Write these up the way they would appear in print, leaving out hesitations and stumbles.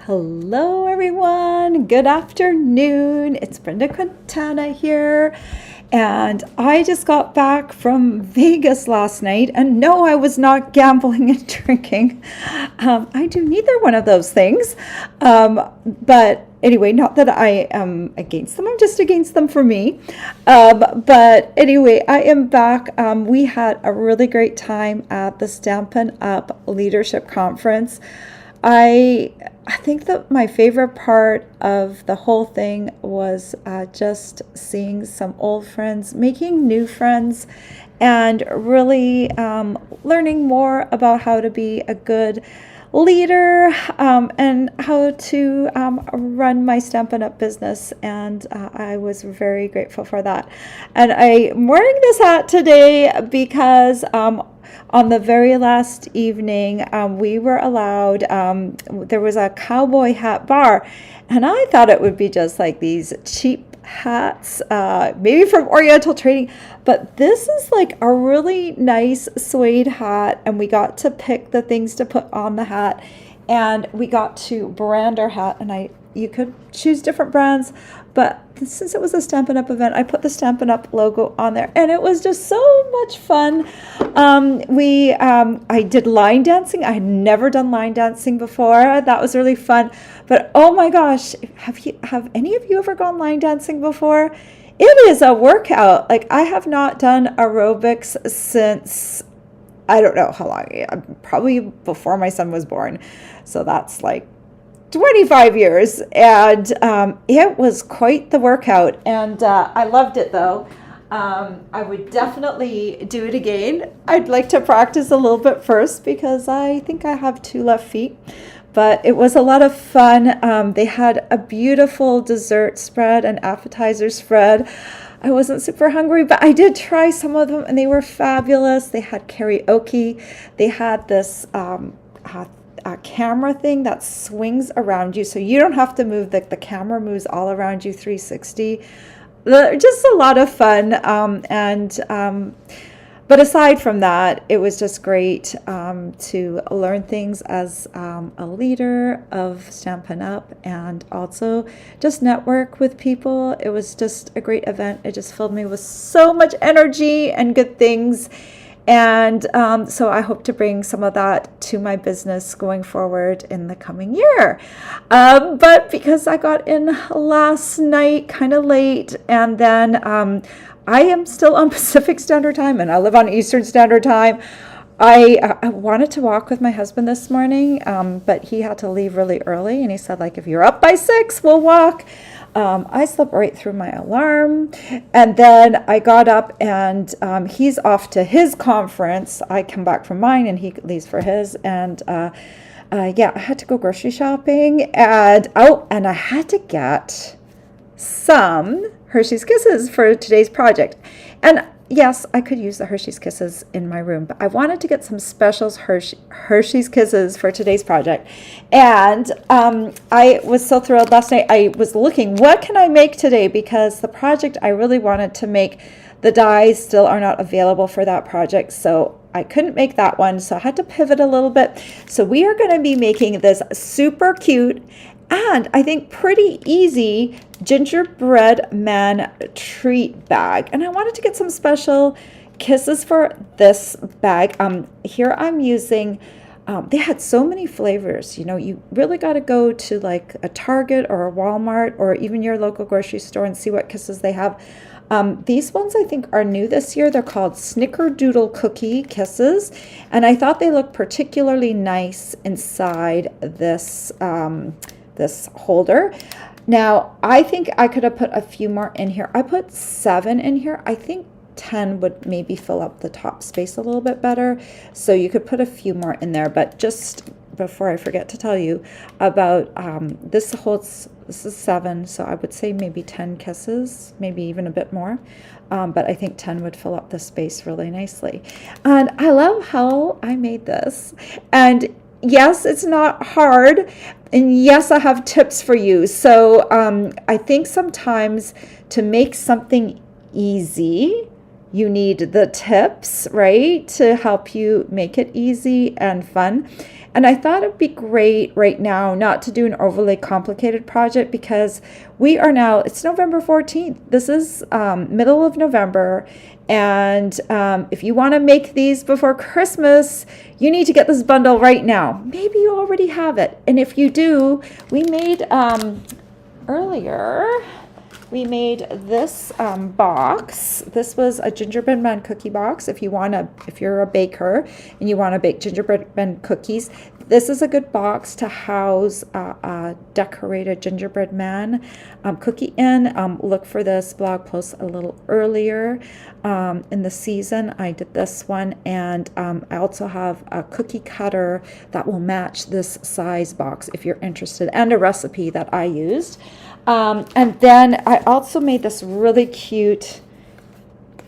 Hello, everyone. Good afternoon. It's Brenda Quintana here. And I just got back from Vegas last night. And no, I was not gambling and drinking. I do neither one of those things. But anyway, not that I am against them. I'm just against them for me. But anyway, I am back. We had a really great time at the Stampin' Up Leadership Conference. I think that my favorite part of the whole thing was just seeing some old friends, making new friends, and really learning more about how to be a good leader and how to run my Stampin' Up business. And I was very grateful for that. And I'm wearing this hat today because on the very last evening, we were allowed, there was a cowboy hat bar, and I thought it would be just like these cheap hats, maybe from Oriental Trading, but this is like a really nice suede hat, and we got to pick the things to put on the hat, and we got to brand our hat, and you could choose different brands, but since it was a Stampin' Up event, I put the Stampin' Up logo on there, and it was just so much fun. I did line dancing. I had never done line dancing before. That was really fun. But oh my gosh, have any of you ever gone line dancing before? It is a workout. Like, I have not done aerobics since I don't know how long. Probably before my son was born. So that's like 25 years, and it was quite the workout, and I loved it though. I would definitely do it again. I'd like to practice a little bit first because I think I have two left feet, but it was a lot of fun. They had a beautiful dessert spread and appetizer spread. I wasn't super hungry, but I did try some of them, and they were fabulous. They had karaoke. They had this a camera thing that swings around you, so you don't have to move. The camera moves all around you 360. Just a lot of fun. But aside from that, it was just great to learn things as a leader of Stampin' Up, and also just network with people. It was just a great event. It just filled me with so much energy and good things. And so I hope to bring some of that to my business going forward in the coming year. But because I got in last night kind of late, and then I am still on Pacific Standard Time, and I live on Eastern Standard Time. I wanted to walk with my husband this morning, but he had to leave really early, and he said, like, if you're up by 6, we'll walk. I slept right through my alarm, and then I got up, and he's off to his conference. I come back from mine, and he leaves for his, and yeah, I had to go grocery shopping, and I had to get some Hershey's Kisses for today's project. And yes, I could use the Hershey's Kisses in my room, but I wanted to get some specials Hershey's Kisses for today's project. And I was so thrilled last night. I was looking, what can I make today? Because the project I really wanted to make, the dies still are not available for that project. So I couldn't make that one. So I had to pivot a little bit. So we are going to be making this super cute and I think pretty easy gingerbread man treat bag. And I wanted to get some special kisses for this bag. Here I'm using, they had so many flavors. You know, you really got to go to like a Target or a Walmart or even your local grocery store and see what kisses they have. These ones I think are new this year. They're called Snickerdoodle Cookie Kisses. And I thought they looked particularly nice inside this this holder. Now, I think I could have put a few more in here. I put 7 in here. I think 10 would maybe fill up the top space a little bit better. So you could put a few more in there. But just before I forget to tell you about this is 7. So I would say maybe 10 kisses, maybe even a bit more. But I think 10 would fill up the space really nicely. And I love how I made this. And yes, it's not hard. And yes, I have tips for you. So I think sometimes to make something easy, you need the tips, right, to help you make it easy and fun. And I thought it'd be great right now not to do an overly complicated project because we are now, it's November 14th. This is middle of November. And if you want to make these before Christmas, you need to get this bundle right now. Maybe you already have it. And if you do, we made earlier, we made this box. This was a gingerbread man cookie box. If you're a baker and you want to bake gingerbread man cookies, this is a good box to house a decorated gingerbread man cookie in. Look for this blog post a little earlier in the season. I did this one, and I also have a cookie cutter that will match this size box if you're interested, and a recipe that I used. And then I also made this really cute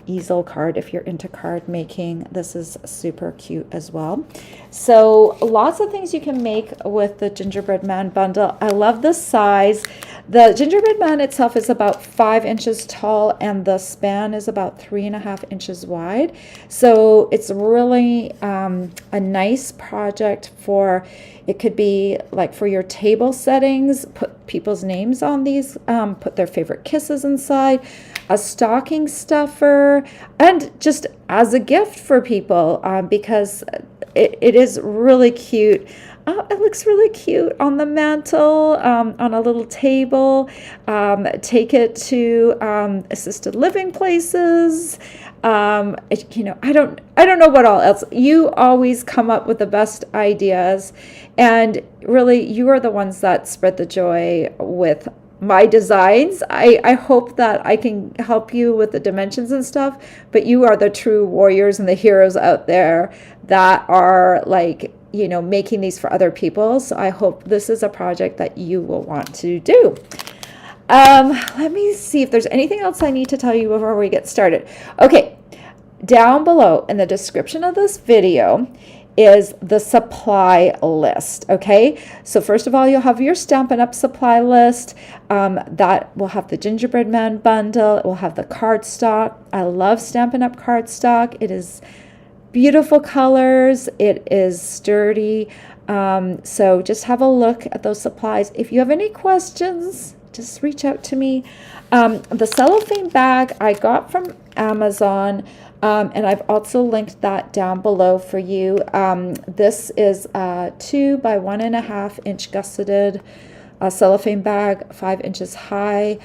easel card if you're into card making. This is super cute as well. So lots of things you can make with the gingerbread man bundle. I love the size. The gingerbread man itself is about 5 inches tall, and the span is about 3.5 inches wide. So it's really a nice project for, it could be like for your table settings, put people's names on these, put their favorite kisses inside, a stocking stuffer, and just as a gift for people, because it is really cute. It looks really cute on the mantle, on a little table. Take it to assisted living places. I don't know what all else. You always come up with the best ideas, and really, you are the ones that spread the joy with my designs. I hope that I can help you with the dimensions and stuff, but you are the true warriors and the heroes out there that are making these for other people. So I hope this is a project that you will want to do. Let me see if there's anything else I need to tell you before we get started. Okay, down below in the description of this video is the supply list. Okay, so first of all, you'll have your Stampin' Up! Supply list. That will have the Gingerbread Man bundle. It will have the cardstock. I love Stampin' Up! Cardstock. It is beautiful colors. It is sturdy. So just have a look at those supplies. If you have any questions, just reach out to me. The cellophane bag I got from Amazon. And I've also linked that down below for you. This is a 2 by 1.5 inch gusseted cellophane bag, 5 inches high.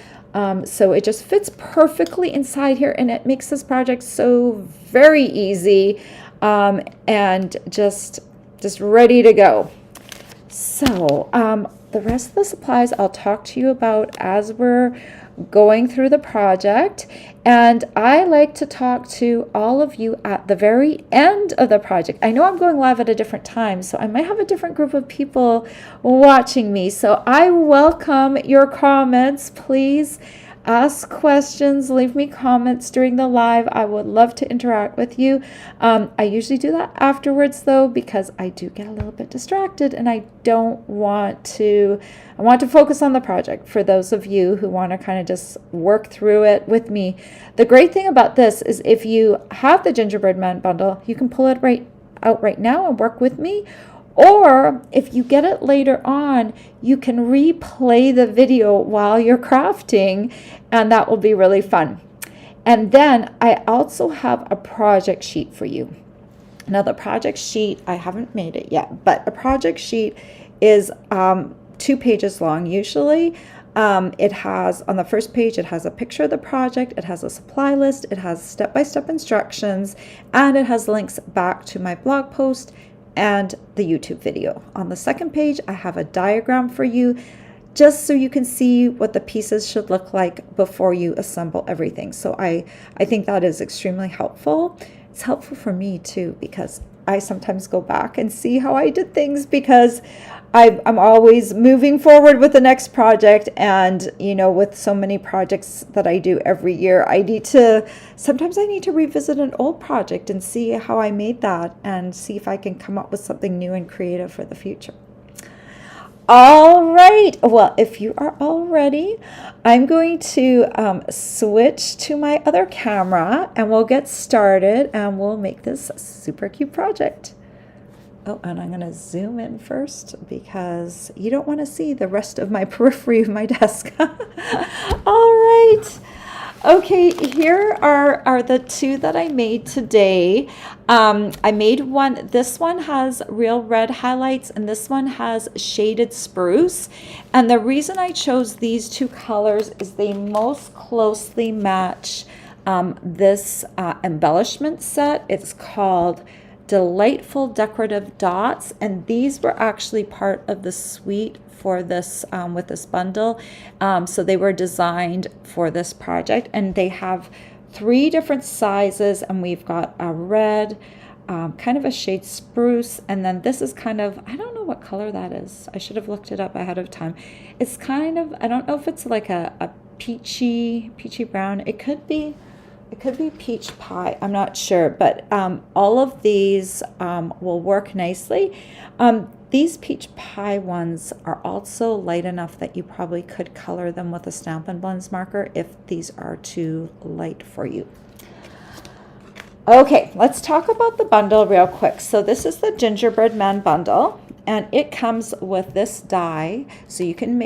So it just fits perfectly inside here, and it makes this project so very easy, and just ready to go. So the rest of the supplies I'll talk to you about as we're going through the project, and I like to talk to all of you at the very end of the project. I know I'm going live at a different time, so I might have a different group of people watching me, so I welcome your comments. Please ask questions, leave me comments during the live. I would love to interact with you. I usually do that afterwards though, because I do get a little bit distracted, and I want to focus on the project for those of you who want to kind of just work through it with me. The great thing about this is if you have the Gingerbread Man bundle, you can pull it out right now and work with me. Or if you get it later on, you can replay the video while you're crafting, and that will be really fun. And then I also have a project sheet for you. Now the project sheet, I haven't made it yet, but a project sheet is 2 pages long usually. It has, on the first page, it has a picture of the project, it has a supply list, it has step-by-step instructions, and it has links back to my blog post and the YouTube video. On the second page, I have a diagram for you, just so you can see what the pieces should look like before you assemble everything. So I think that is extremely helpful. It's helpful for me too, because I sometimes go back and see how I did things, because I'm always moving forward with the next project, and with so many projects that I do every year, sometimes I need to revisit an old project and see how I made that, and see if I can come up with something new and creative for the future. All right, well, if you are all ready, I'm going to switch to my other camera, and we'll get started, and we'll make this super cute project. Oh, and I'm going to zoom in first because you don't want to see the rest of my periphery of my desk. All right. Okay, here are the two that I made today. I made one, this one has real red highlights and this one has shaded spruce. And the reason I chose these two colors is they most closely match this embellishment set. It's called Delightful Decorative Dots, and these were actually part of the suite for this with this bundle. So they were designed for this project, and they have 3 different sizes, and we've got a red, kind of a shade spruce, and then this is kind of, I don't know what color that is. I should have looked it up ahead of time. It's kind of, I don't know if it's like a peachy brown. It could be peach pie. I'm not sure, but all of these will work nicely. These peach pie ones are also light enough that you probably could color them with a Stampin' Blends marker if these are too light for you. Okay, let's talk about the bundle real quick. So this is the Gingerbread Man bundle, and it comes with this die. So you can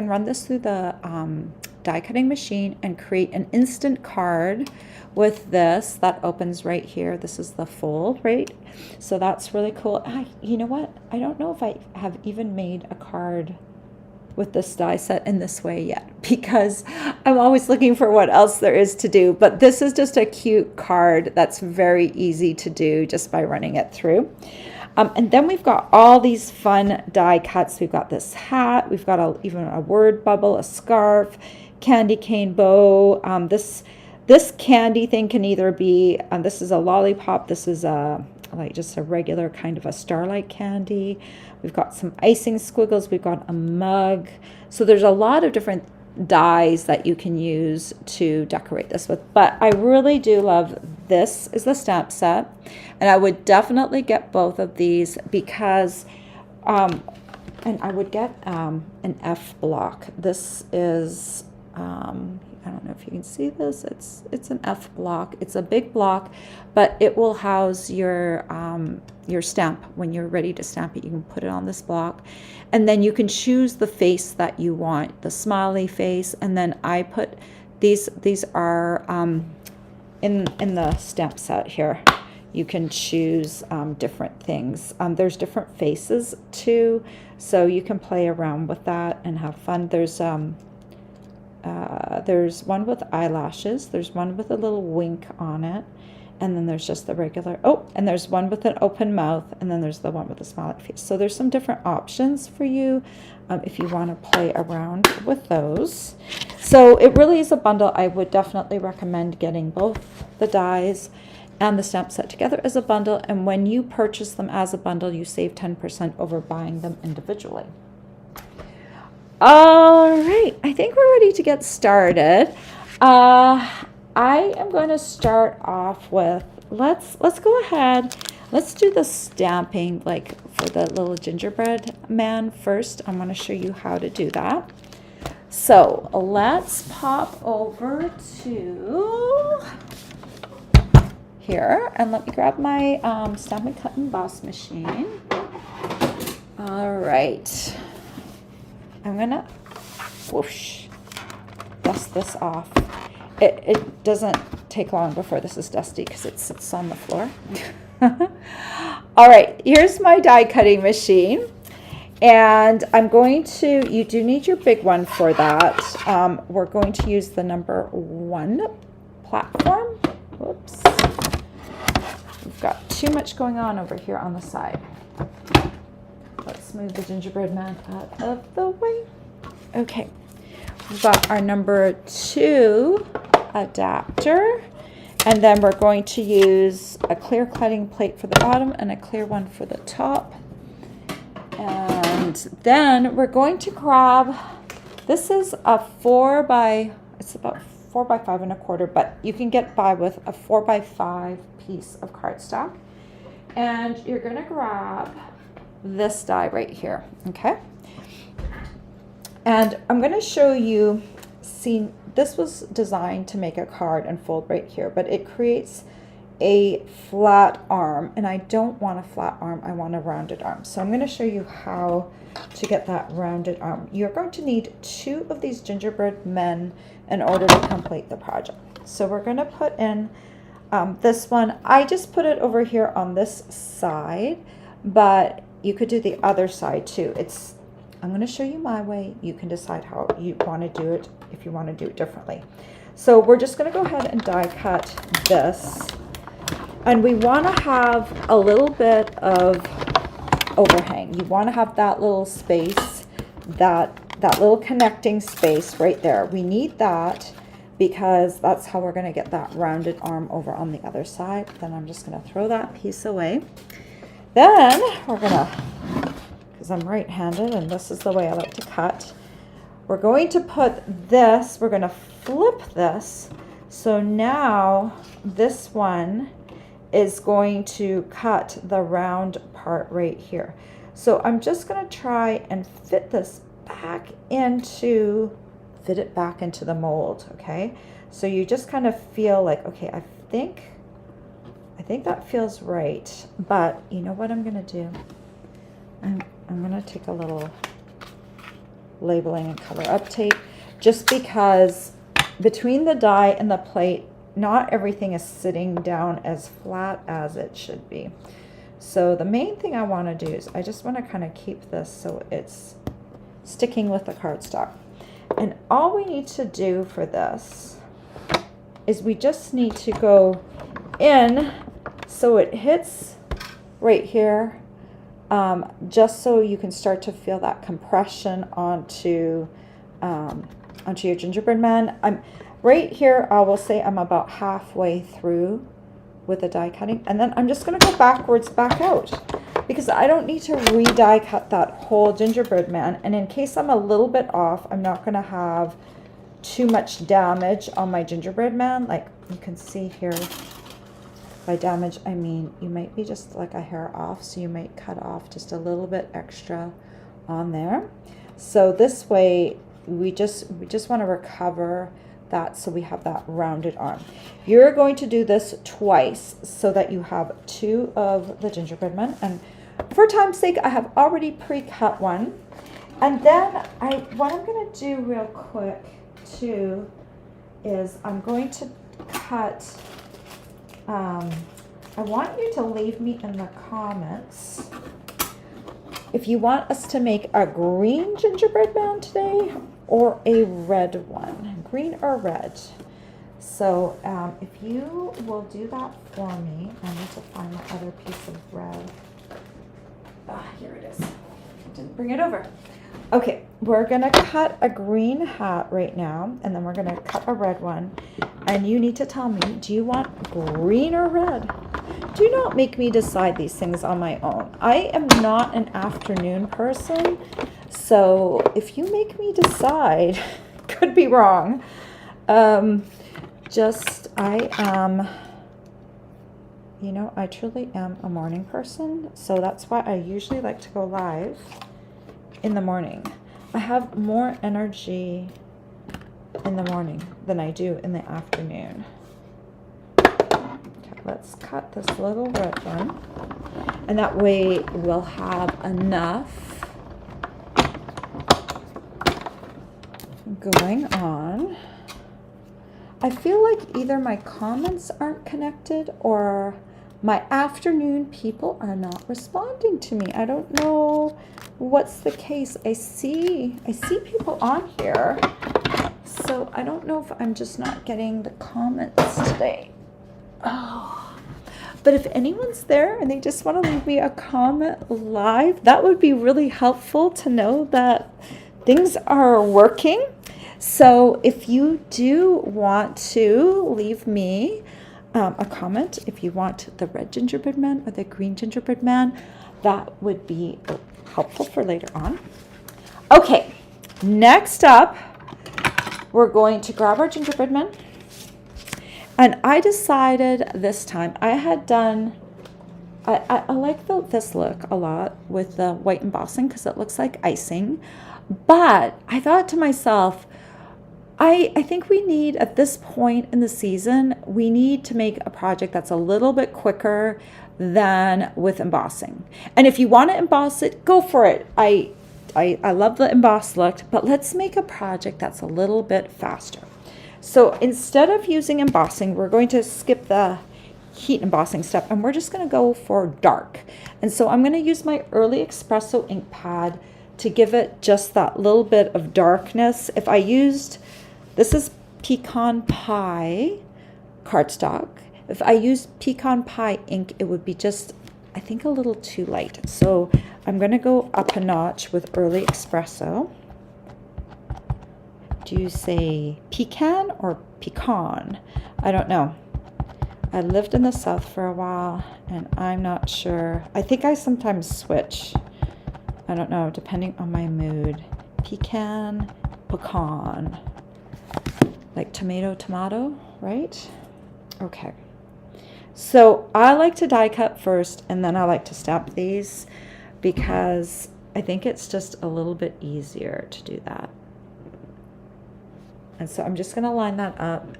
run this through the die cutting machine and create an instant card with this that opens right here. This is the fold, right? So that's really cool. You know what? I don't know if I have even made a card with this die set in this way yet, because I'm always looking for what else there is to do. But this is just a cute card that's very easy to do just by running it through. And then we've got all these fun die cuts. We've got this hat. We've got even a word bubble, a scarf, candy cane bow. This candy thing can either be, this is a lollipop. This is like just a regular kind of a starlight candy. We've got some icing squiggles. We've got a mug. So there's a lot of different dies that you can use to decorate this with. But I really do love this is the stamp set. And I would definitely get both of these because, and I would get an F block. This is, I don't know if you can see this. It's an F block. It's a big block, but it will house your stamp. When you're ready to stamp it, you can put it on this block, and then you can choose the face that you want, the smiley face. And then I put these are in the stamp set here. You can choose different things. There's different faces too, so you can play around with that and have fun. There's one with eyelashes, there's one with a little wink on it, and then there's just the regular, and there's one with an open mouth, and then there's the one with a smiley face. So there's some different options for you if you want to play around with those. So it really is a bundle. I would definitely recommend getting both the dies and the stamp set together as a bundle, and when you purchase them as a bundle, you save 10% over buying them individually. All right, I think we're ready to get started. I am going to start off with, let's go ahead. Let's do the stamping, like for the little gingerbread man first. I'm going to show you how to do that. So let's pop over to here, and let me grab my Stampin' Cut and Emboss machine. All right. I'm gonna whoosh, dust this off. It doesn't take long before this is dusty because it sits on the floor. All right, here's my die cutting machine, and I'm going to, you do need your big one for that. We're going to use the number 1 platform. Whoops, we've got too much going on over here on the side. Let's move the gingerbread man out of the way. Okay, we've got our number 2 adapter, and then we're going to use a clear cutting plate for the bottom and a clear one for the top. And then we're going to grab, this is a 4 by, it's about 4 by 5 1/4, but you can get by with a 4 by 5 piece of cardstock. And you're gonna grab this die right here, okay? And I'm going to show you, see, this was designed to make a card and fold right here, but it creates a flat arm, and I don't want a flat arm, I want a rounded arm. So I'm going to show you how to get that rounded arm. You're going to need 2 of these gingerbread men in order to complete the project. So we're going to put in this one. I just put it over here on this side, but you could do the other side too. I'm going to show you my way. You can decide how you want to do it, if you want to do it differently. So we're just going to go ahead and die cut this. And we want to have a little bit of overhang. You want to have that little space, that little connecting space right there. We need that because that's how we're going to get that rounded arm over on the other side. Then I'm just going to throw that piece away. Then we're going to, because I'm right-handed and this is the way I like to cut, we're going to put this, we're going to flip this. So now this one is going to cut the round part right here. So I'm just going to try and fit this back into, fit it back into the mold, okay? So you just kind of feel like, okay, I think that feels right. But you know what I'm going to do? I'm going to take a little labeling and color up tape, just because between the die and the plate, not everything is sitting down as flat as it should be. So the main thing I want to do is I just want to kind of keep this so it's sticking with the cardstock. And all we need to do for this is we just need to go in so it hits right here, just so you can start to feel that compression onto your gingerbread man. I'm right here, I will say I'm about halfway through with the die cutting, and then I'm just going to go backwards back out because I don't need to re-die cut that whole gingerbread man. And in case I'm a little bit off, I'm not going to have too much damage on my gingerbread man. Like you can see here, by damage I mean you might be just like a hair off, so you might cut off just a little bit extra on there. So this way we just want to recover that, so we have that rounded arm. You're going to do this twice so that you have 2 of the gingerbread men, and for time's sake I have already pre-cut one. And then what I'm going to do real quick too is I'm going to cut, I want you to leave me in the comments if you want us to make a green gingerbread man today or a red one, green or red. So if you will do that for me, I need to find my other piece of red. Ah, here it is. Didn't bring it over. Okay, we're gonna cut a green hat right now, and then we're gonna cut a red one. And you need to tell me, do you want green or red? Do not make me decide these things on my own. I am not an afternoon person, so if you make me decide, could be wrong. I am, you know, I truly am a morning person, so that's why I usually like to go live in the morning. I have more energy in the morning than I do in the afternoon. Okay, let's cut this little red one, and that way we'll have enough going on. I feel like either my comments aren't connected or my afternoon people are not responding to me. I don't know what's the case. I see people on here, so I don't know if I'm just not getting the comments today. Oh, but if anyone's there and they just want to leave me a comment live, that would be really helpful to know that things are working. So if you do want to leave me a comment, if you want the red gingerbread man or the green gingerbread man, that would be helpful for later on. Okay, next up, we're going to grab our gingerbread man. And I decided this time, I had done, I like this look a lot with the white embossing because it looks like icing. But I thought to myself, I think we need, at this point in the season, we need to make a project that's a little bit quicker than with embossing. And if you want to emboss it, go for it. I love the embossed look, but let's make a project that's a little bit faster. So instead of using embossing, we're going to skip the heat embossing step, and we're just going to go for dark. And so I'm going to use my early espresso ink pad to give it just that little bit of darkness. If I used, this is pecan pie cardstock. If I used pecan pie ink, it would be just, I think, a little too light. So I'm going to go up a notch with early espresso. Do you say pecan or pecan? I don't know. I lived in the South for a while, and I'm not sure. I think I sometimes switch. I don't know, depending on my mood. Pecan, pecan. Like tomato, right? Okay. So I like to die cut first, and then I like to stamp these because I think it's just a little bit easier to do that. And so I'm just going to line that up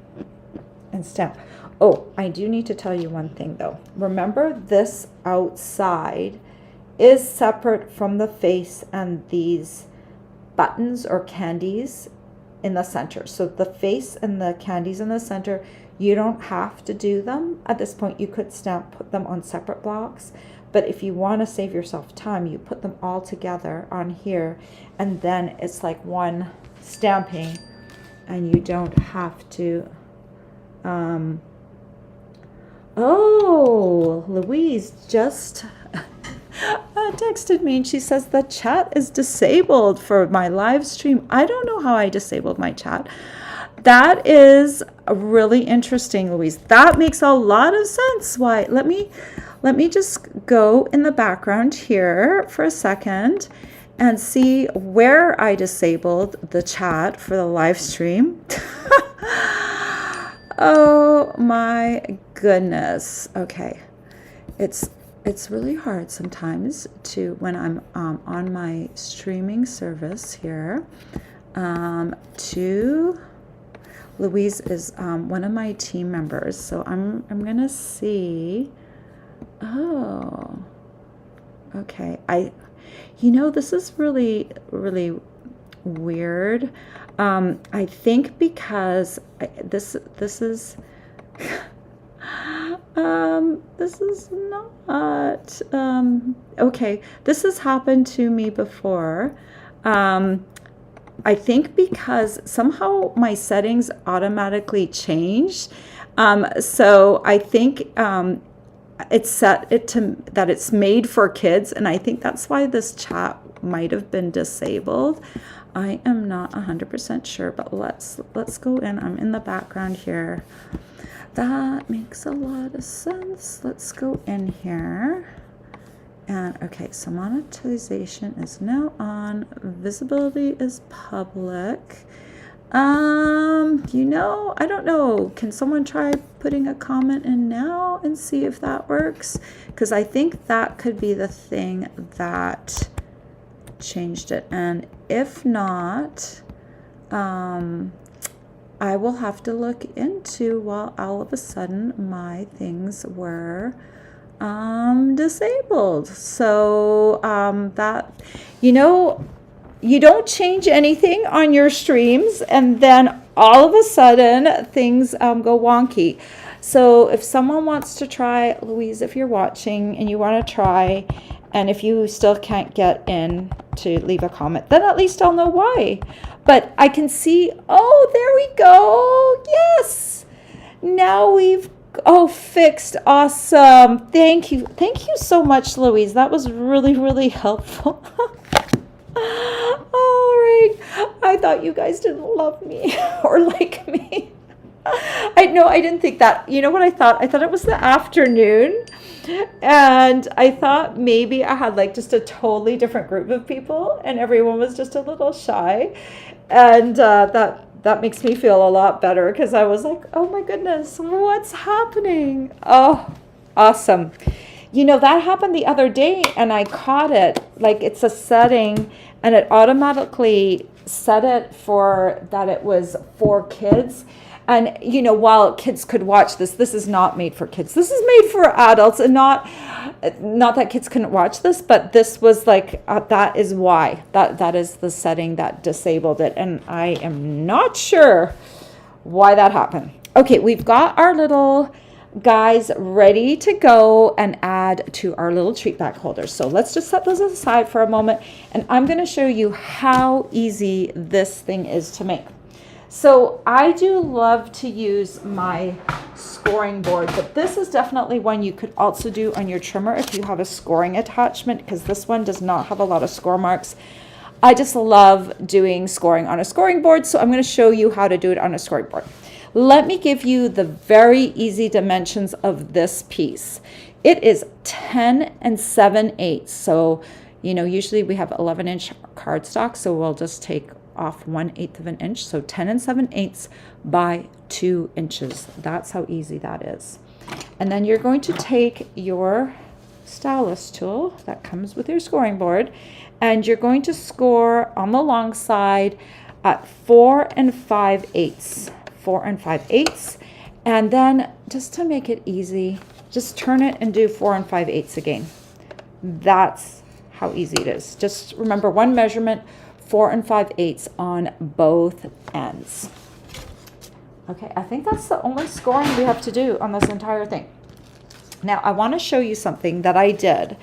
and stamp. Oh, I do need to tell you one thing though. Remember, this outside is separate from the face and these buttons or candies in the center. So the face and the candies in the center, you don't have to do them. At this point, you could put them on separate blocks. But if you want to save yourself time, you put them all together on here, and then it's like one stamping, and you don't have to. Oh, Louise just texted me, and she says the chat is disabled for my live stream. I don't know how I disabled my chat. That is really interesting, Louise. That makes a lot of sense. Why? Let me just go in the background here for a second and see where I disabled the chat for the live stream. Oh my goodness. Okay. It's really hard sometimes to, when I'm on my streaming service here, to Louise is one of my team members, so I'm gonna see. Oh, okay. This is really weird. I think because this is this is not okay. This has happened to me before. I think because somehow my settings automatically changed. So I think it's set it to that it's made for kids, and I think that's why this chat might have been disabled. I am not 100% sure, but let's go in. I'm in the background here. That makes a lot of sense. Let's go in here. And okay, so monetization is now on. Visibility is public. I don't know. Can someone try putting a comment in now and see if that works? Because I think that could be the thing that changed it. And if not, I will have to look into why all of a sudden my things were disabled. So that, you don't change anything on your streams and then all of a sudden things go wonky. So if someone wants to try, Louise, if you're watching and you want to try, and if you still can't get in to leave a comment, then at least I'll know why. But I can see, oh, there we go. Yes. Now we've fixed. Awesome. Thank you. Thank you so much, Louise. That was really helpful. All right. I thought you guys didn't love me or like me. I didn't think that. You know what I thought? I thought it was the afternoon, and I thought maybe I had like just a totally different group of people, and everyone was just a little shy, and that makes me feel a lot better because I was like, oh my goodness, what's happening? Oh, awesome. you know, that happened the other day and I caught it. Like it's a setting and it automatically set it for that it was for kids. And, you know, while kids could watch this, this is not made for kids. This is made for adults, and not that kids couldn't watch this, but this was like, that is why. That is the setting that disabled it. And I am not sure why that happened. Okay, we've got our little guys ready to go and add to our little treat bag holders. So let's just set those aside for a moment, and I'm going to show you how easy this thing is to make. So I do love to use my scoring board, but this is definitely one you could also do on your trimmer if you have a scoring attachment, because this one does not have a lot of score marks. I just love doing scoring on a scoring board, so I'm going to show you how to do it on a scoring board. Let me give you the very easy dimensions of this piece. It is 10 and 7/8. So, you know, usually we have 11-inch cardstock, so we'll just take off 1/8 of an inch. So 10 and 7/8 by 2 inches. That's how easy that is. And then you're going to take your stylus tool that comes with your scoring board, and you're going to score on the long side at 4 5/8. 4 5/8. And then just to make it easy, just turn it and do 4 5/8 again. That's how easy it is. Just remember one measurement, 4 5/8 on both ends. Okay, I think that's the only scoring we have to do on this entire thing. Now I want to show you something that I did,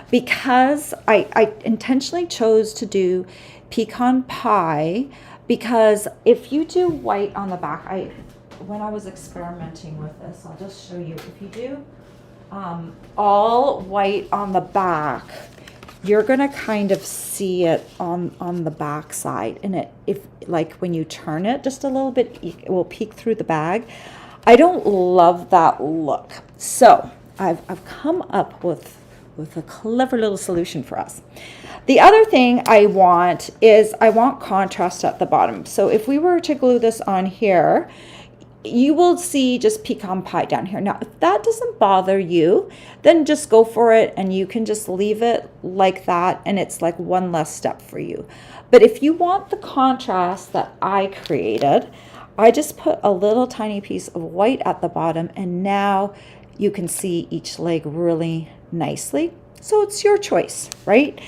because I intentionally chose to do pecan pie, because if you do white on the back, when I was experimenting with this, I'll just show you, if you do all white on the back, you're going to kind of see it on the back side, and if like when you turn it just a little bit, it will peek through the bag. I don't love that look, so I've come up with a clever little solution for us. The other thing I want is I want contrast at the bottom. So if we were to glue this on here, you will see just pecan pie down here. Now, if that doesn't bother you, then just go for it, and you can just leave it like that, and it's like one less step for you. But if you want the contrast that I created, I just put a little tiny piece of white at the bottom, and now you can see each leg really nicely. So it's your choice, right?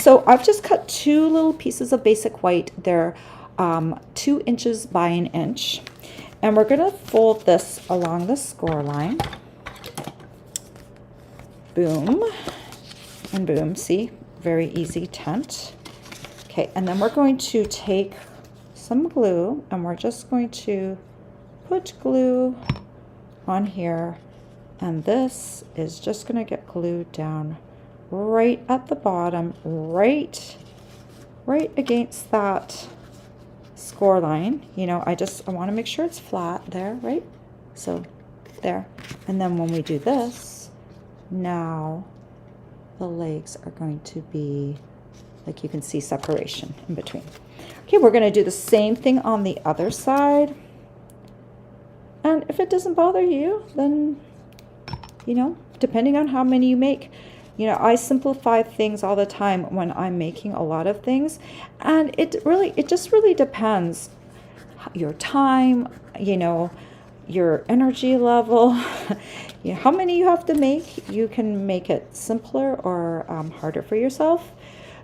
So I've just cut 2 little pieces of basic white. They're 2 inches by 1 inch. And we're going to fold this along the score line. Boom and boom. See? Very easy tent. Okay, and then we're going to take some glue, and we're just going to put glue on here. And this is just going to get glued down right at the bottom, right against that score line. You know, I want to make sure it's flat there, right? So there. And then when we do this, now the legs are going to be, like, you can see separation in between. Okay, we're going to do the same thing on the other side. And if it doesn't bother you, then, you know, depending on how many you make, you know, I simplify things all the time when I'm making a lot of things, and it just really depends your time, you know, your energy level, you know, how many you have to make. You can make it simpler or harder for yourself.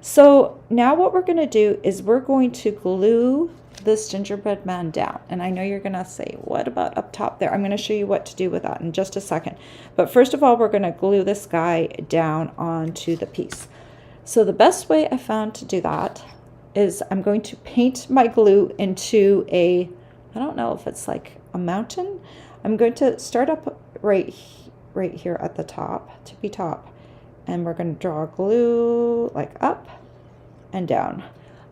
So now what we're going to do is we're going to glue this gingerbread man down. And I know you're going to say, what about up top there? I'm going to show you what to do with that in just a second. But first of all, we're going to glue this guy down onto the piece. So the best way I found to do that is I'm going to paint my glue into a, I don't know if it's like a mountain. I'm going to start up right here at the top, tippy top. And we're going to draw glue like up and down.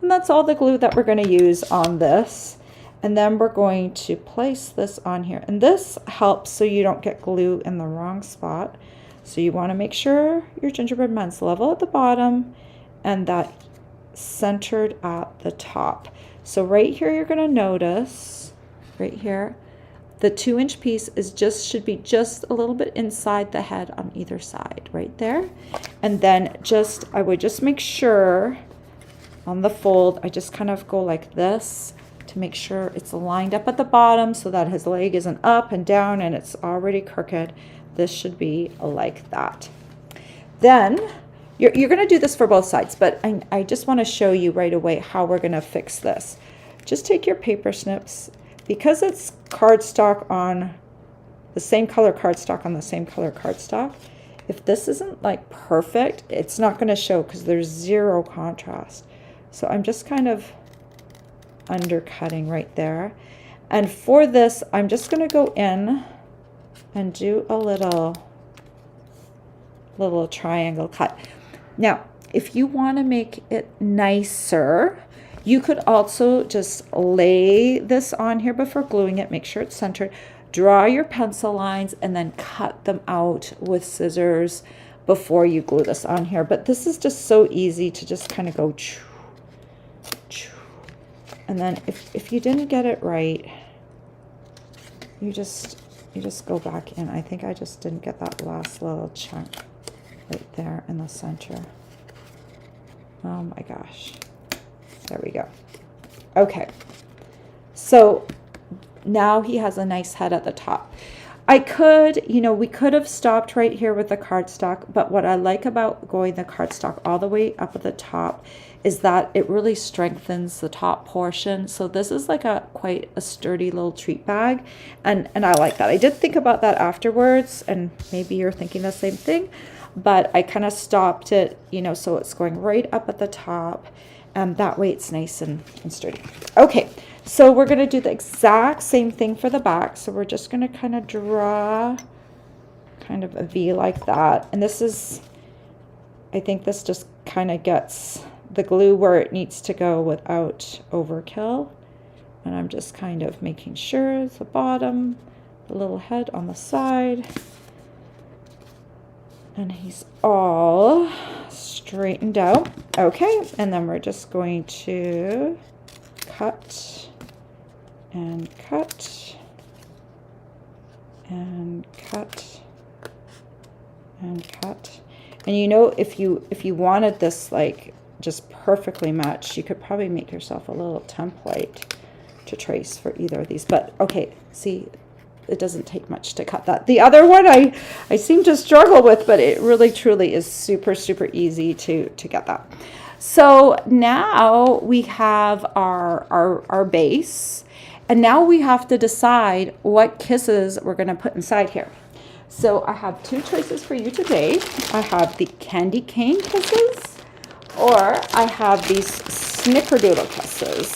And that's all the glue that we're going to use on this. And then we're going to place this on here. And this helps so you don't get glue in the wrong spot. So you want to make sure your gingerbread man's level at the bottom and that centered at the top. So right here, you're going to notice right here, The 2-inch piece should be just a little bit inside the head on either side, right there. And then I would just make sure on the fold, I just kind of go like this to make sure it's lined up at the bottom so that his leg isn't up and down and it's already crooked. This should be like that. Then you're going to do this for both sides, but I just want to show you right away how we're going to fix this. Just take your paper snips. Because it's cardstock on the same color cardstock on the same color cardstock, if this isn't like perfect, it's not going to show because there's zero contrast. So I'm just kind of undercutting right there. And for this, I'm just going to go in and do a little triangle cut. Now, if you want to make it nicer, you could also just lay this on here before gluing it, make sure it's centered, draw your pencil lines, and then cut them out with scissors before you glue this on here. But this is just so easy to just kind of go choo, choo. And then if you didn't get it right, you just go back in. I think I just didn't get that last little chunk right there in the center. Oh my gosh. There we go. Okay. So now he has a nice head at the top. I could, we could have stopped right here with the cardstock, but what I like about going the cardstock all the way up at the top is that it really strengthens the top portion. So this is like quite a sturdy little treat bag, and I like that. I did think about that afterwards, and maybe you're thinking the same thing, but I kind of stopped it, so it's going right up at the top, and that way it's nice and sturdy. Okay. So we're going to do the exact same thing for the back. So we're just going to kind of draw kind of a V like that. And this is, I think this just kind of gets the glue where it needs to go without overkill. And I'm just kind of making sure it's the bottom, the little head on the side. And he's all straightened out. Okay, and then we're just going to cut and cut and cut and cut. And if you wanted this like just perfectly matched, you could probably make yourself a little template to trace for either of these. But okay, see, it doesn't take much to cut that. The other one I seem to struggle with, but it really truly is super easy to get that. So now we have our base, and now we have to decide what kisses we're going to put inside here. So I have two choices for you today. I have the candy cane kisses, or I have these snickerdoodle kisses,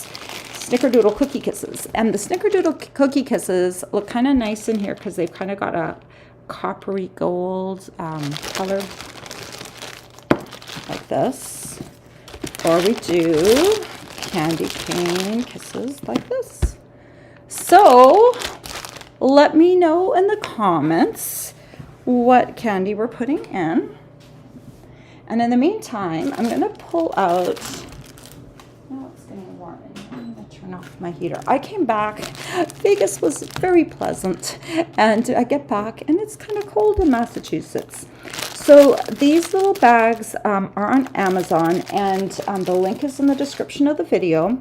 snickerdoodle cookie kisses. And the snickerdoodle cookie kisses look kind of nice in here because they've kind of got a coppery gold color like this. Or we do candy cane kisses like this. So let me know in the comments what candy we're putting in. And in the meantime, I'm going to pull out, oh, it's getting warm in here. I'm going to turn off my heater. I came back, Vegas was very pleasant, and I get back and it's kind of cold in Massachusetts. So these little bags are on Amazon, and the link is in the description of the video.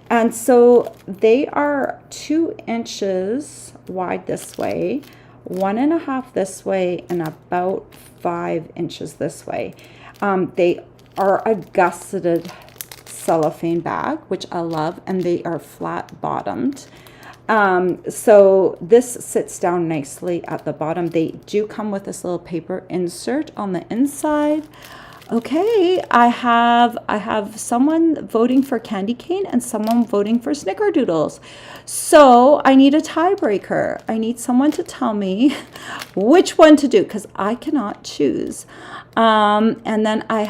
And so they are 2 inches wide this way, 1.5 this way, and about 5 inches this way. They are a gusseted cellophane bag, which I love, and they are flat bottomed. So this sits down nicely at the bottom. They do come with this little paper insert on the inside. Okay, I have someone voting for candy cane and someone voting for snickerdoodles. So I need a tiebreaker. I need someone to tell me which one to do because I cannot choose. And then we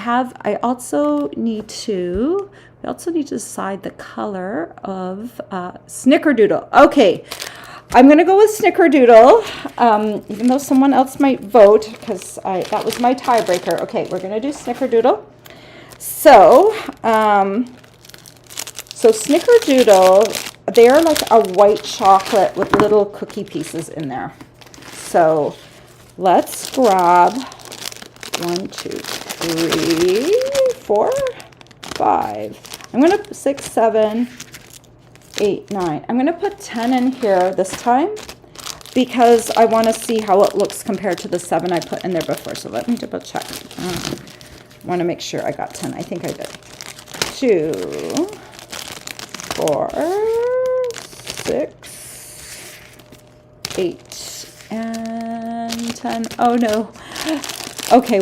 also need to decide the color of snickerdoodle. Okay. I'm going to go with snickerdoodle, even though someone else might vote, because that was my tiebreaker. Okay, we're going to do snickerdoodle. So snickerdoodle, they're like a white chocolate with little cookie pieces in there. So let's grab 1, 2, 3, 4, 5. I'm going to 6, 7, 8, 9. I'm going to put 10 in here this time because I want to see how it looks compared to the 7 I put in there before. So let me double check. I want to make sure I got 10. I think I did. 2, 4, 6, 8, and 10. Oh no. Okay,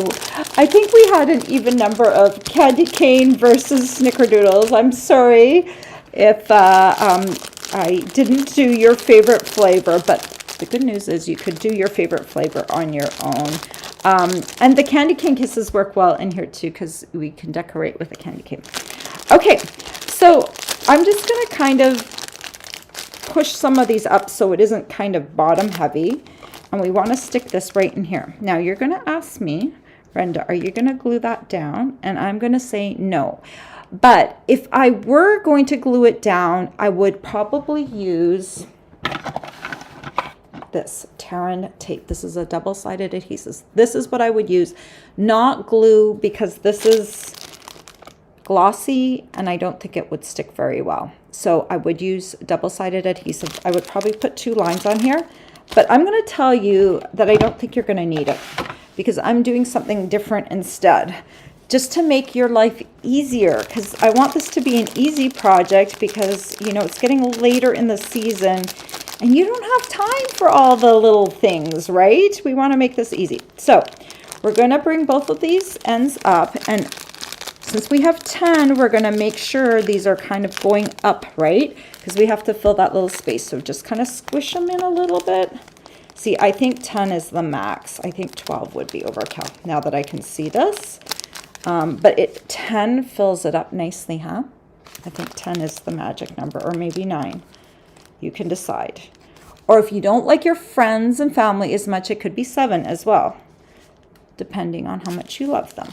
I think we had an even number of candy cane versus snickerdoodles. I'm sorry if I didn't do your favorite flavor, but the good news is you could do your favorite flavor on your own. And the candy cane kisses work well in here too because we can decorate with a candy cane. Okay, so I'm just going to kind of push some of these up so it isn't kind of bottom heavy. And we want to stick this right in here. Now you're going to ask me, Brenda, are you going to glue that down? And I'm going to say no. But if I were going to glue it down, I would probably use this Terran tape. This is a double-sided adhesive. This is what I would use, not glue, because this is glossy and I don't think it would stick very well. So I would use double-sided adhesive. I would probably put 2 lines on here. But I'm going to tell you that I don't think you're going to need it because I'm doing something different instead, just to make your life easier, because I want this to be an easy project because, you know, it's getting later in the season and you don't have time for all the little things, right? We want to make this easy. So we're going to bring both of these ends up, and since we have 10, we're going to make sure these are kind of going up, right? Because we have to fill that little space. So just kind of squish them in a little bit. See, I think 10 is the max. I think 12 would be overkill now that I can see this. But 10 fills it up nicely, huh? I think 10 is the magic number, or maybe 9. You can decide. Or if you don't like your friends and family as much, it could be 7 as well, depending on how much you love them.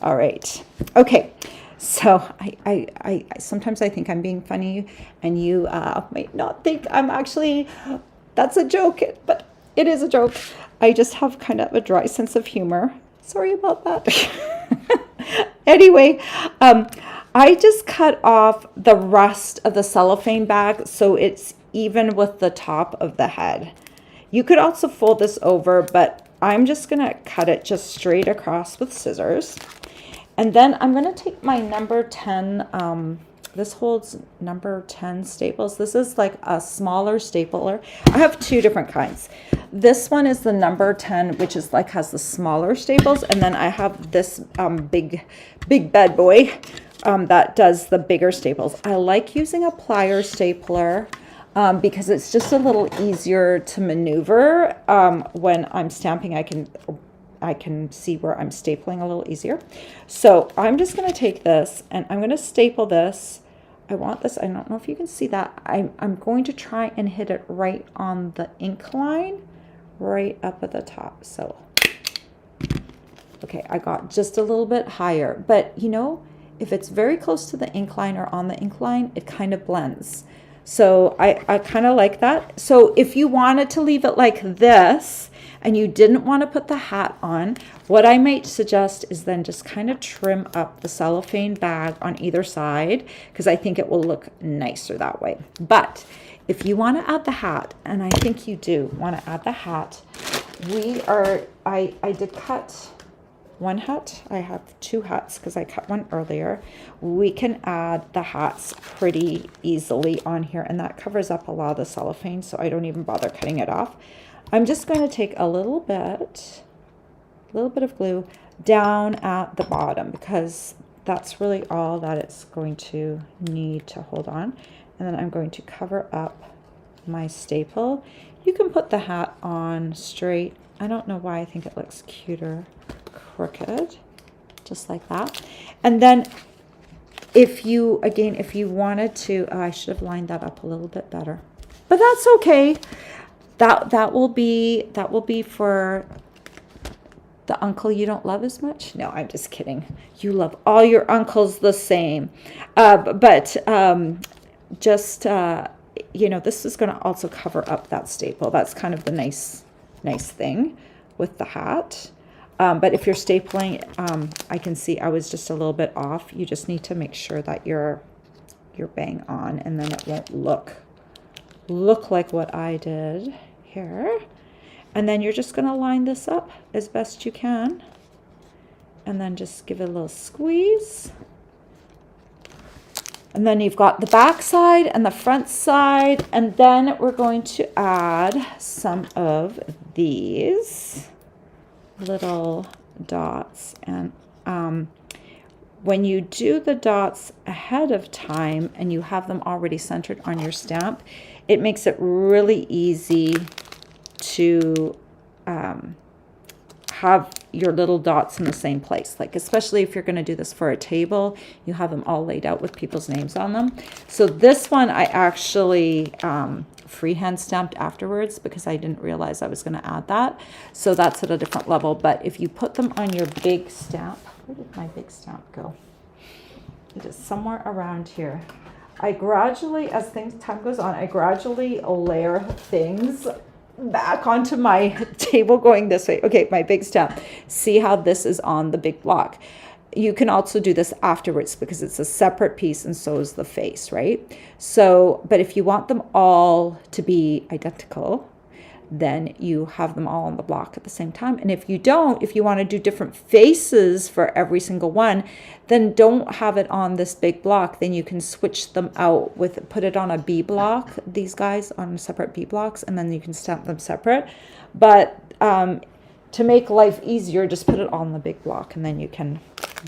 All right. Okay. So I sometimes I think I'm being funny, and you might not think I'm actually, that's a joke, but it is a joke. I just have kind of a dry sense of humor. Sorry about that. Anyway, I just cut off the rest of the cellophane bag so it's even with the top of the head. You could also fold this over, but I'm just going to cut it just straight across with scissors. And then I'm going to take my number 10, this holds number 10 staples. This is like a smaller stapler. I have 2 different kinds. This one is the number 10, which is like has the smaller staples. And then I have this big bad boy that does the bigger staples. I like using a plier stapler because it's just a little easier to maneuver when I'm stamping. I can see where I'm stapling a little easier. So I'm just going to take this and I'm going to staple this. I want this, I don't know if you can see that. I'm going to try and hit it right on the ink line, right up at the top. So, okay, I got just a little bit higher, but you know, if it's very close to the ink line or on the ink line, it kind of blends. So I kind of like that. So if you wanted to leave it like this, and you didn't want to put the hat on, what I might suggest is then just kind of trim up the cellophane bag on either side, because I think it will look nicer that way. But if you want to add the hat, and I think you do want to add the hat, I did cut 1 hat. I have 2 hats because I cut one earlier. We can add the hats pretty easily on here, and that covers up a lot of the cellophane, so I don't even bother cutting it off. I'm just going to take a little bit of glue down at the bottom because that's really all that it's going to need to hold on. And then I'm going to cover up my staple. You can put the hat on straight. I don't know why I think it looks cuter crooked, just like that. And then if you wanted to, I should have lined that up a little bit better, but that's okay. That will be for the uncle you don't love as much. No, I'm just kidding. You love all your uncles the same. But just, you know, this is going to also cover up that staple. That's kind of the nice thing with the hat. But if you're stapling, I can see I was just a little bit off. You just need to make sure that you're bang on, and then it won't look like what I did here. And then you're just going to line this up as best you can, and then just give it a little squeeze. And then you've got the back side and the front side, and then we're going to add some of these little dots. And when you do the dots ahead of time and you have them already centered on your stamp, it makes it really easy to have your little dots in the same place. Like, especially if you're going to do this for a table, you have them all laid out with people's names on them. So this one I actually freehand stamped afterwards because I didn't realize I was going to add that. So that's at a different level. But if you put them on your big stamp, where did my big stamp go? It is somewhere around here. I gradually, as time goes on, I gradually layer things back onto my table going this way. Okay, my big stamp. See how this is on the big block. You can also do this afterwards because it's a separate piece, and so is the face, right? So, but if you want them all to be identical, then you have them all on the block at the same time. And if you don't, if you want to do different faces for every single one, then don't have it on this big block. Then you can switch them out with, put it on a B block, these guys on separate B blocks, and then you can stamp them separate. But to make life easier, just put it on the big block, and then you can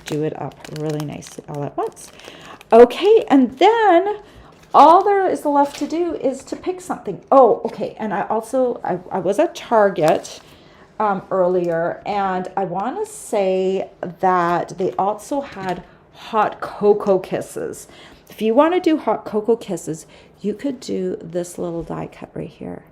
do it up really nicely all at once. Okay, and then all there is left to do is to pick something. Oh, okay. And I also, I was at Target earlier, and I want to say that they also had hot cocoa kisses. If you want to do hot cocoa kisses, you could do this little die cut right here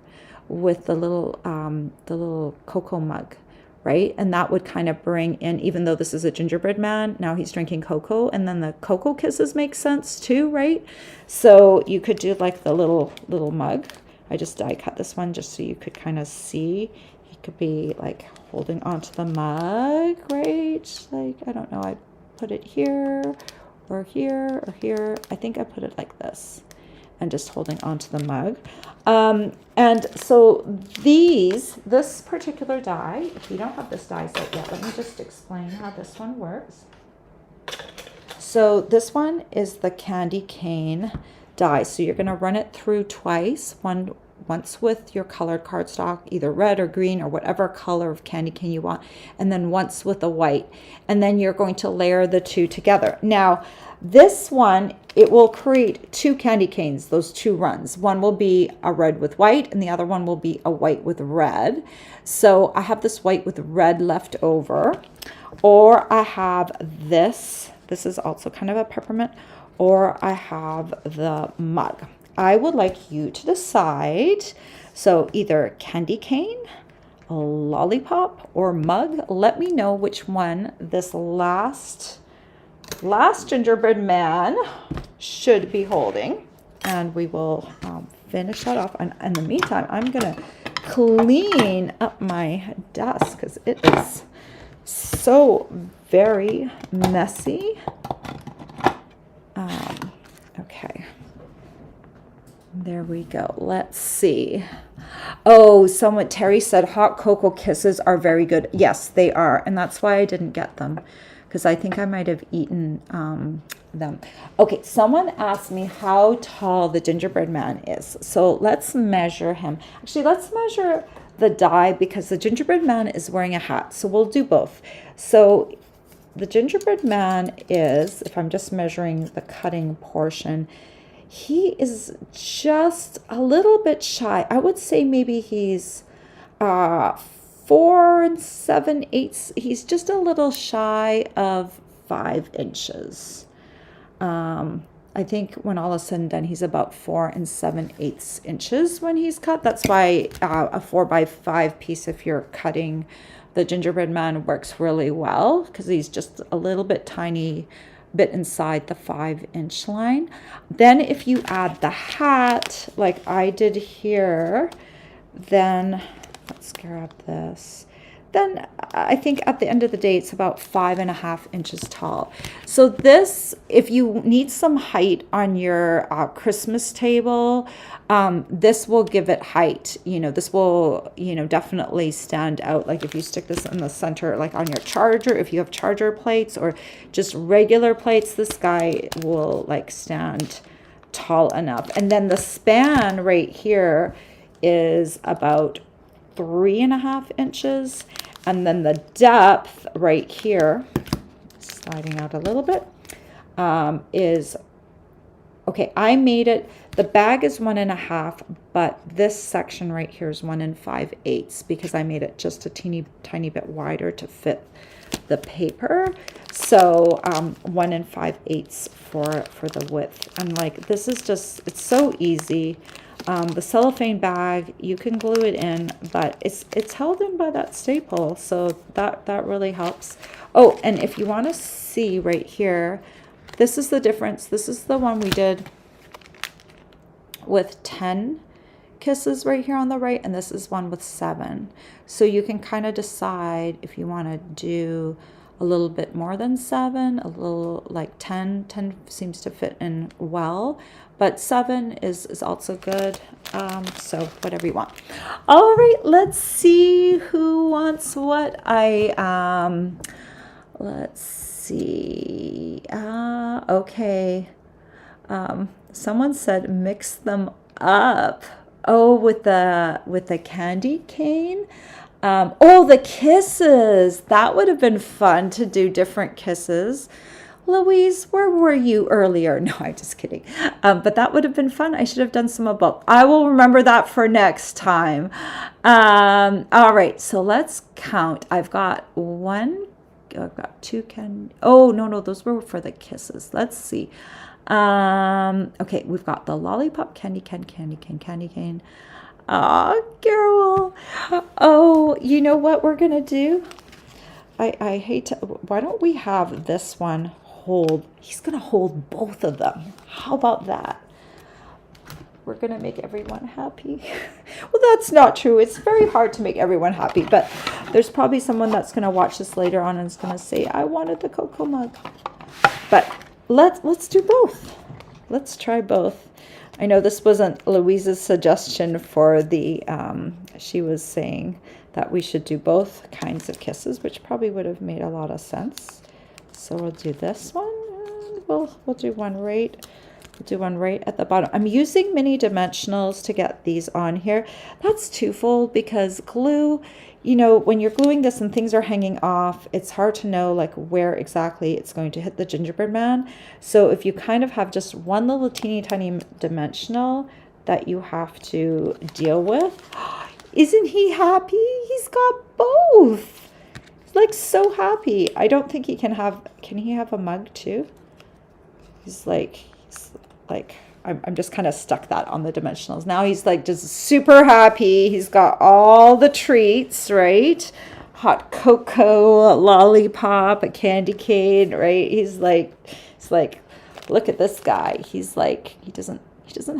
with the little cocoa mug, right? And that would kind of bring in, even though this is a gingerbread man, now he's drinking cocoa, and then the cocoa kisses make sense too, right? So you could do like the little mug. I just die cut this one just so you could kind of see. He could be like holding onto the mug, right? Like, I don't know, I put it here or here or here. I think I put it like this, and just holding onto the mug. And so this particular die, if you don't have this die set yet, let me just explain how this one works. So this one is the candy cane die. So you're going to run it through twice, once with your colored cardstock, either red or green or whatever color of candy cane you want, and then once with a white. And then you're going to layer the two together. Now, this one, it will create two candy canes, those two runs. One will be a red with white, and the other one will be a white with red. So I have this white with red left over, or I have this is also kind of a peppermint, or I have the mug. I would like you to decide. So either candy cane, a lollipop, or mug. Let me know which one this last gingerbread man should be holding, and we will finish that off. And in the meantime, I'm gonna clean up my desk because it is so very messy. Okay, there we go. Let's see. Oh, Terry said hot cocoa kisses are very good. Yes, they are, and that's why I didn't get them, because I think I might have eaten them. Okay, someone asked me how tall the gingerbread man is. So let's measure him. Actually, let's measure the die, because the gingerbread man is wearing a hat. So we'll do both. So the gingerbread man is, if I'm just measuring the cutting portion, he is just a little bit shy. I would say maybe he's 4 7/8. He's just a little shy of 5 inches. I think when all is said and done, he's about 4 7/8 inches when he's cut. That's why a 4x5 piece, if you're cutting the gingerbread man, works really well, because he's just a little bit tiny bit inside the 5-inch line. Then if you add the hat like I did here, then let's grab this. Then I think at the end of the day, it's about 5.5 inches tall. So this, if you need some height on your Christmas table, this will give it height. This will, definitely stand out. Like if you stick this in the center, like on your charger, if you have charger plates or just regular plates, this guy will like stand tall enough. And then the span right here is about 3.5 inches, and then the depth right here, sliding out a little bit, is okay. I made it, the bag is 1.5, but this section right here is 1 5/8 because I made it just a tiny bit wider to fit the paper. So 1 5/8 for the width. And like this is just, it's so easy. The cellophane bag, you can glue it in, but it's held in by that staple, so that really helps. Oh, and if you want to see right here, this is the difference. This is the one we did with 10 kisses right here on the right, and this is one with 7. So you can kind of decide if you want to do a little bit more than 7, a little like 10. 10 seems to fit in well, but 7 is also good. So whatever you want. All right, let's see who wants what. Let's see. Okay. Someone said mix them up. Oh, with the candy cane. Oh, the kisses. That would have been fun to do different kisses. Louise, where were you earlier? No, I'm just kidding. But that would have been fun. I should have done some of both. I will remember that for next time. All right, so let's count. I've got 2 candy. Oh, no, those were for the kisses. Let's see. Okay, we've got the lollipop, candy cane. Oh, Carol. Oh, you know what we're gonna do? I hate to, why don't we have this one hold, he's gonna hold both of them. How about that? We're gonna make everyone happy. Well, that's not true. It's very hard to make everyone happy, but there's probably someone that's gonna watch this later on and is gonna say, I wanted the cocoa mug. But let's do both. Let's try both. I know this wasn't Louise's suggestion for the, she was saying that we should do both kinds of kisses, which probably would have made a lot of sense. So we'll do this one, and we'll do one right. We'll do one right at the bottom. I'm using mini dimensionals to get these on here. That's twofold because glue, when you're gluing this and things are hanging off, it's hard to know like where exactly it's going to hit the gingerbread man. So if you kind of have just one little teeny tiny dimensional that you have to deal with, isn't he happy? He's got both. He's like so happy. I don't think he can he have a mug too? He's like, I'm just kind of stuck that on the dimensionals. Now he's like just super happy. He's got all the treats, right? Hot cocoa, a lollipop, a candy cane, right? He's like, look at this guy. He's like, he doesn't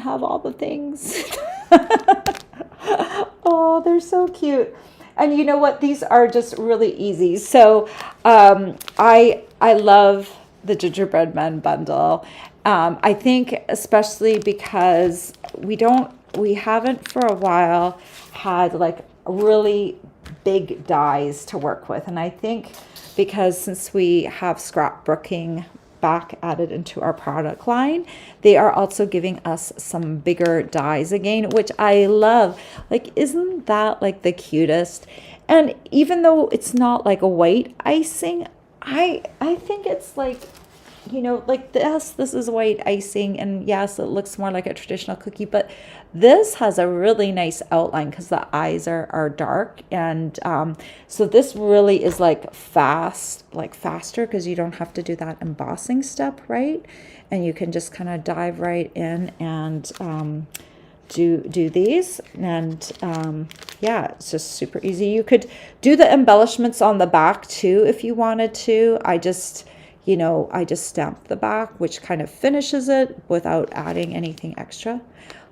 have all the things. Oh, they're so cute. And you know what? These are just really easy. So I love the Gingerbread Man bundle. I think especially because we haven't for a while had like really big dies to work with. And I think because since we have scrapbooking back added into our product line, they are also giving us some bigger dies again, which I love. Like, isn't that like the cutest? And even though it's not like a white icing, I think it's like, like this is white icing, and yes, it looks more like a traditional cookie, but this has a really nice outline because the eyes are dark, and so this really is like faster because you don't have to do that embossing step, right? And you can just kind of dive right in and do these, and yeah, it's just super easy. You could do the embellishments on the back too if you wanted to. I just you know, I just stamped the back, which kind of finishes it without adding anything extra.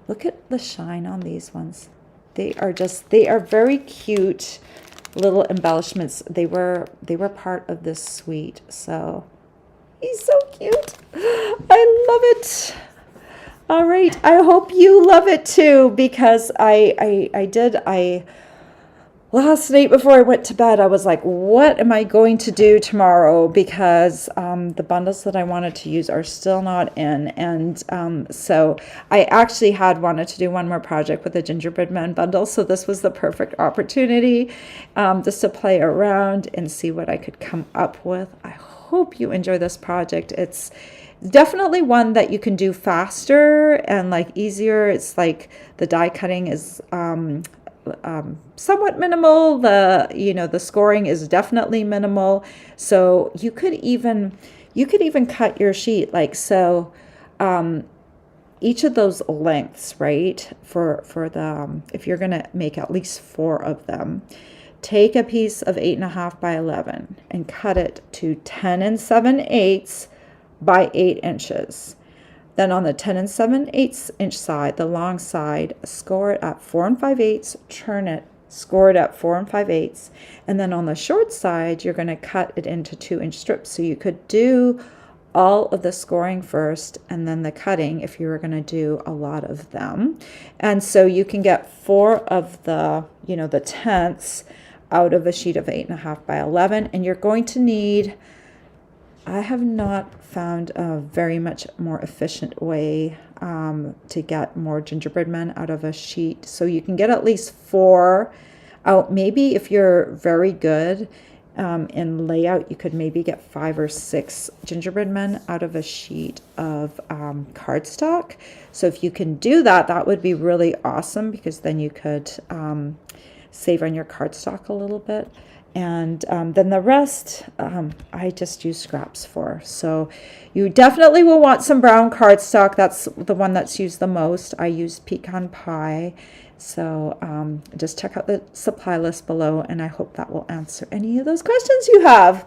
Look at the shine on these ones. They are very cute little embellishments. They were part of this suite. So he's so cute. I love it. All right. I hope you love it too, because I last night before I went to bed, I was like, what am I going to do tomorrow? Because the bundles that I wanted to use are still not in. And so I actually had wanted to do one more project with the Gingerbread Man bundle. So this was the perfect opportunity just to play around and see what I could come up with. I hope you enjoy this project. It's definitely one that you can do faster and like easier. It's like the die cutting is somewhat minimal. The scoring is definitely minimal. So you could even cut your sheet like so. Each of those lengths, right? For the if you're gonna make at least 4 of them, take a piece of 8.5 by 11 and cut it to 10 7/8 by 8 inches. Then on the 10 7/8 inch side, the long side, score it at 4 5/8, turn it, score it at 4 5/8, and then on the short side, you're going to cut it into 2-inch strips. So you could do all of the scoring first and then the cutting if you were going to do a lot of them. And so you can get 4 of the, the tenths out of a sheet of 8.5 by 11, and you're going to need, I have not found a very much more efficient way to get more gingerbread men out of a sheet. So you can get at least 4 out. Maybe if you're very good in layout, you could maybe get 5 or 6 gingerbread men out of a sheet of cardstock. So if you can do that, that would be really awesome, because then you could save on your cardstock a little bit. And then the rest I just use scraps for. So you definitely will want some brown cardstock. That's the one that's used the most. I use pecan pie. So just check out the supply list below, and I hope that will answer any of those questions you have.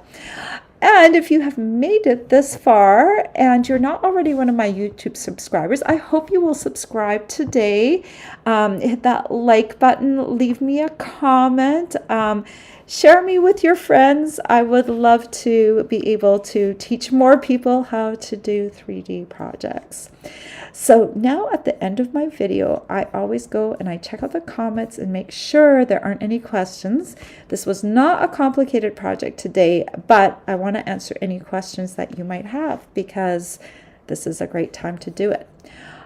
And if you have made it this far and you're not already one of my YouTube subscribers, I hope you will subscribe today. Hit that like button, leave me a comment, share me with your friends. I would love to be able to teach more people how to do 3D projects. So now at the end of my video, I always go and I check out the comments and make sure there aren't any questions. This was not a complicated project today, but I want to answer any questions that you might have, because this is a great time to do it.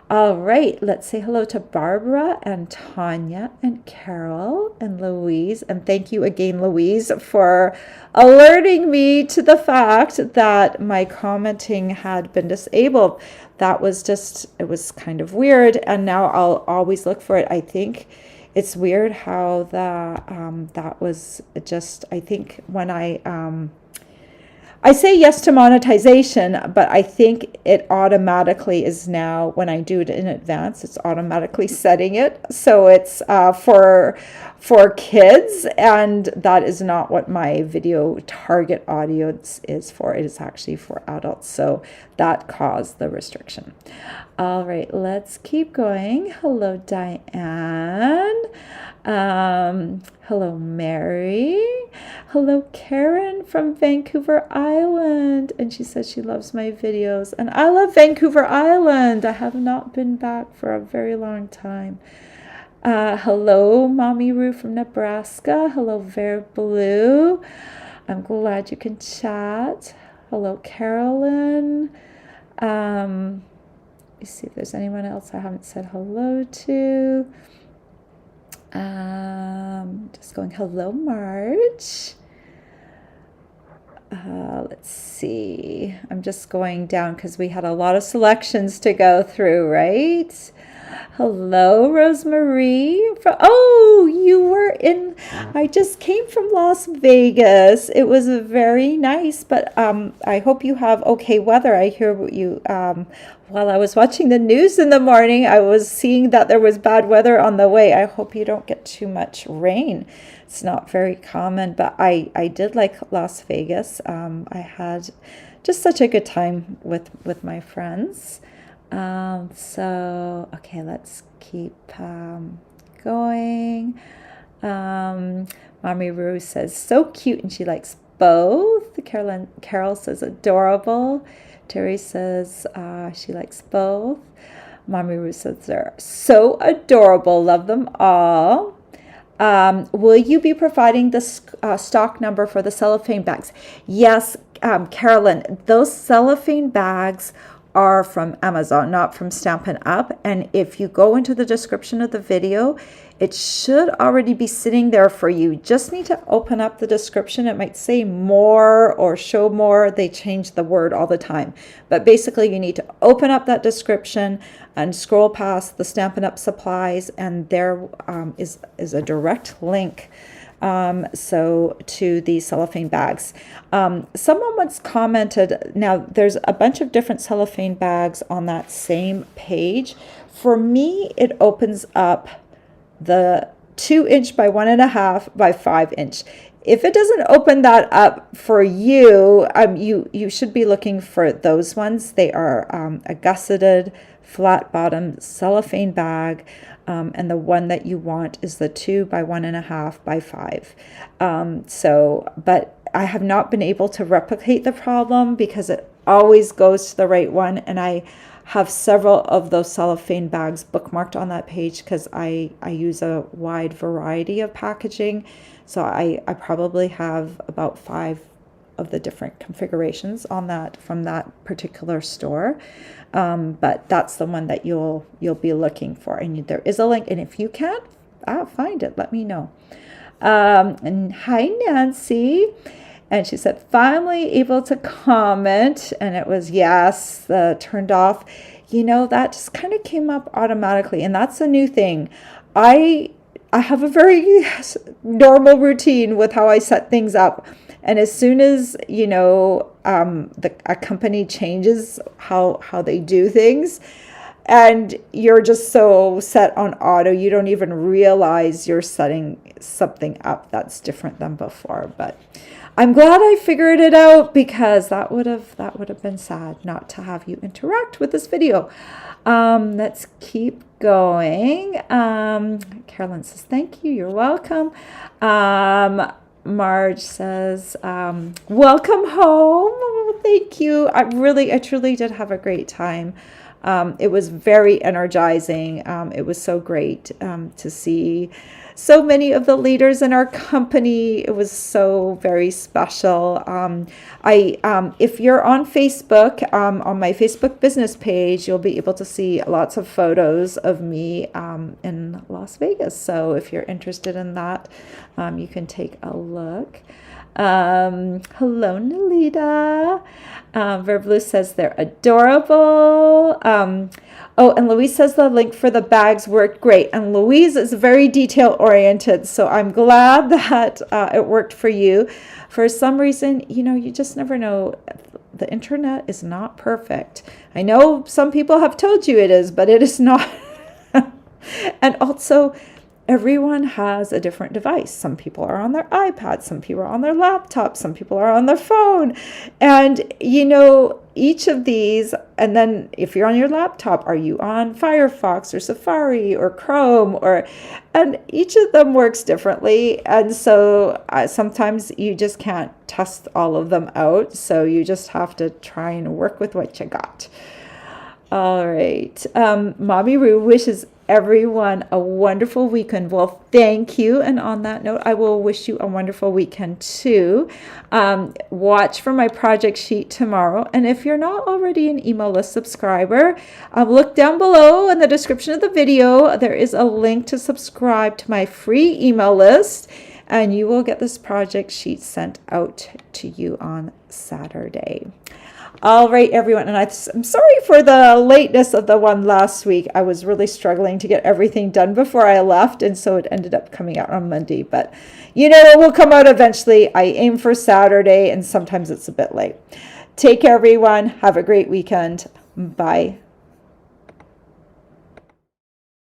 All right, let's say hello to Barbara and Tanya and Carol and Louise. And thank you again, Louise, for alerting me to the fact that my commenting had been disabled. That was just, it was kind of weird. And now I'll always look for it. I think it's weird how that was just, I think when I say yes to monetization, but I think it automatically is now, when I do it in advance, it's automatically setting it. So it's for kids, and that is not what my video target audience is for. It is actually for adults. So that caused the restriction. All right, let's keep going. Hello, Diane. Hello, Mary. Hello, Karen from Vancouver Island. And she says she loves my videos. And I love Vancouver Island. I have not been back for a very long time. Hello, Mommy Roo from Nebraska. Hello, Vera Blue. I'm glad you can chat. Hello, Carolyn. Let me see if there's anyone else I haven't said hello to. Just going, hello, Marge. Let's see. I'm just going down because we had a lot of selections to go through, right? Hello, Rosemary. Oh, you were in, I just came from Las Vegas. It was very nice, but I hope you have okay weather. I hear you, while I was watching the news in the morning, I was seeing that there was bad weather on the way. I hope you don't get too much rain. It's not very common, but I did like Las Vegas. I had just such a good time with my friends. So, okay, let's keep going. Mommy Rue says, so cute, and she likes both. Carol says, adorable. Terry says she likes both. Mommy Rue says, they're so adorable. Love them all. Will you be providing the stock number for the cellophane bags? Yes, Carolyn, those cellophane bags are from Amazon, not from Stampin' Up. And if you go into the description of the video, it should already be sitting there for you. Just need to open up the description. It might say more or show more. They change the word all the time. But basically, you need to open up that description and scroll past the Stampin' Up supplies, and there is a direct link so to the cellophane bags. Someone once commented, now there's a bunch of different cellophane bags on that same page. For me, it opens up the 2-inch by 1.5 by 5-inch. If it doesn't open that up for you, you should be looking for those ones. They are a gusseted flat bottom cellophane bag. And the one that you want is the 2 by 1.5 by 5. But I have not been able to replicate the problem because it always goes to the right one. And I have several of those cellophane bags bookmarked on that page because I use a wide variety of packaging. So I probably have about 5 of the different configurations on that from that particular store. But that's the one that you'll be looking for. And there is a link. And if you can't find it, let me know. And hi, Nancy. And she said, finally able to comment. And it was, yes, turned off. You know, that just kind of came up automatically. And that's a new thing. I have a very normal routine with how I set things up. And as soon as, you know, a company changes how they do things, and you're just so set on auto, you don't even realize you're setting something up that's different than before. But I'm glad I figured it out, because that would have been sad not to have you interact with this video. Let's keep going. Carolyn says, thank you. You're welcome. Marge says, welcome home. Thank you. I truly did have a great time. It was very energizing. It was so great to see so many of the leaders in our company. It was so very special. If you're on Facebook, on my Facebook business page, you'll be able to see lots of photos of me in Las Vegas. So if you're interested in that, you can take a look. Hello, Nalita. Verblu says they're adorable. And Louise says the link for the bags worked great. And Louise is very detail oriented, so I'm glad that it worked for you. For some reason, you know, you just never know. The internet is not perfect. I know some people have told you it is, but it is not. And also, everyone has a different device. Some people are on their iPad, some people are on their laptop, some people are on their phone. And, you know, each of these, and then if you're on your laptop, are you on Firefox or Safari or Chrome? And each of them works differently. And so sometimes you just can't test all of them out. So you just have to try and work with what you got. All right. Mommy Roo wishes everyone a wonderful weekend. Well, thank you. And on that note, I will wish you a wonderful weekend too. Watch for my project sheet tomorrow. And if you're not already an email list subscriber, look down below in the description of the video. There is a link to subscribe to my free email list, and you will get this project sheet sent out to you on Saturday. All right, everyone, and I'm sorry for the lateness of the one last week. I was really struggling to get everything done before I left, and so it ended up coming out on Monday. But, you know, it will come out eventually. I aim for Saturday, and sometimes it's a bit late. Take care, everyone. Have a great weekend. Bye.